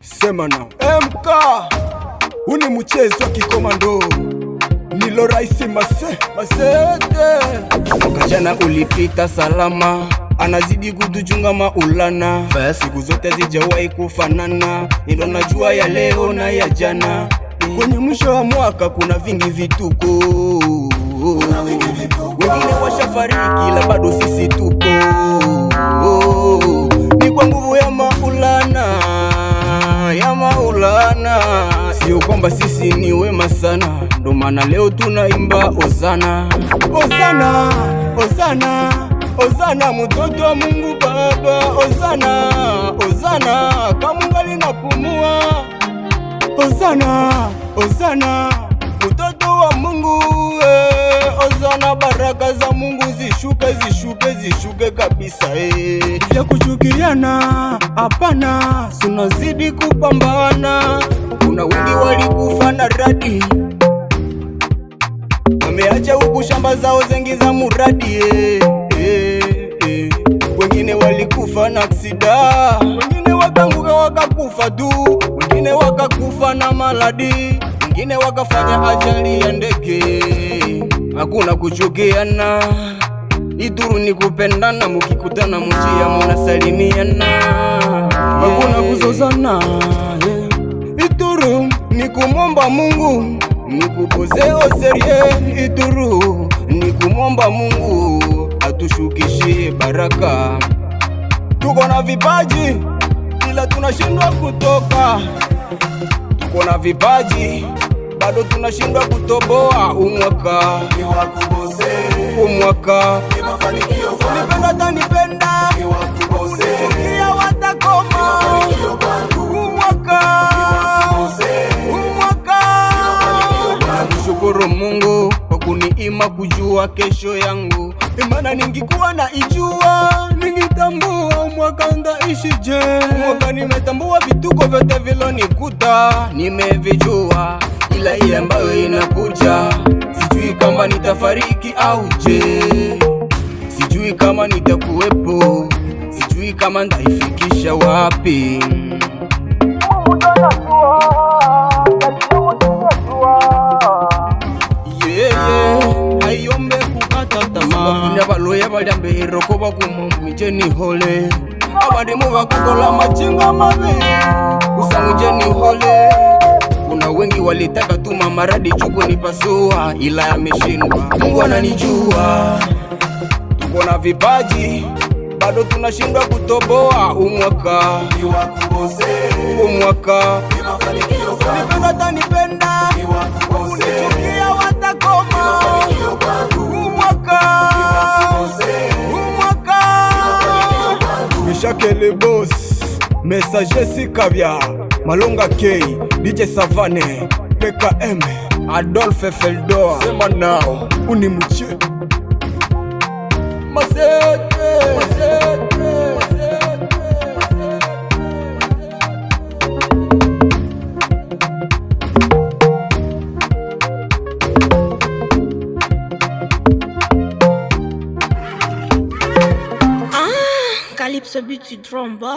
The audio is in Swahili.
Sema nao MK, uni mchezo wa kikomando, nilo raisi Masete. Mwaka jana ulipita salama, anazidi kutuchunga Maulana. Siku zote zijawahi kufanana, ilo najua ya leo na ya jana. Kwenye mwisho wa mwaka kuna vingi vituko, wengine washafariki la bado sisi tupo. Ni kwa nguvu ya Maulana, sio kwamba sisi ni wema sana, ndo maana leo tunaimba Hosana. Hosana, Hosana, Hosana mtoto wa Mungu Baba. Hosana, Hosana kama ungali napumua. Hosana, Hosana mtoto wa Mungu. Hosana baraka za Mungu zishuke kabisa. Ya kuchukiana hapana, tunazidi kupambana. Kuna wengi walikufa na radi, wameacha huku shamba zao zengi za muradi. Wengine walikufa na aksida, wengine wakanguka wakakufa tu, wengine wakakufa na maladi, wengine wakafanya ajali ya ndege. Hakuna kuchukiana, Ituru ni kupendana, mukikutana mujia munasalimiana. Hakuna kuzozana, Ituru ni kumomba Mungu, ni kupozeo serie. Ituru ni kumomba Mungu atushukishie baraka. Tuko na vipaji ila tunashindwa kutoka, tuko na vipaji bado tunashindwa kutoboa. Umwaka unipenda tanipenda, unichukia watakoma. Umwaka namshukuru Mungu kwa kuniima kujua kesho yangu. Imana ningikuwa na ijua, ningitambua mwaka ndaishije. Mwaka nimetambua vituko vyote vilonikuta, nimevijua, ila ile ambayo inakuja sijui kama nitafariki au je, sijui kama nitakuwepo, sijui kama ndaifikisha wapi. Ayombe kukata tamaa, kunya baloya balyambe hiroko bakumumwije nihole. Abandi mubakukola machinga mabi kusamwije nihole. Kuna wengi walitaka tuma maradi chuku nipasua, ila yameshindwa. Mungu ananijua, tuko na vipaji bado tunashindwa kutoboa. Umwaka unipenda tanipenda, unichukia watakoma. Umwaka Mishakele boss, Messager Sikabya, Malonga K, DJ Savane, PKM, Adolphe Feldor. Sema nao unimuche Masete. Calypso beat du drum boy.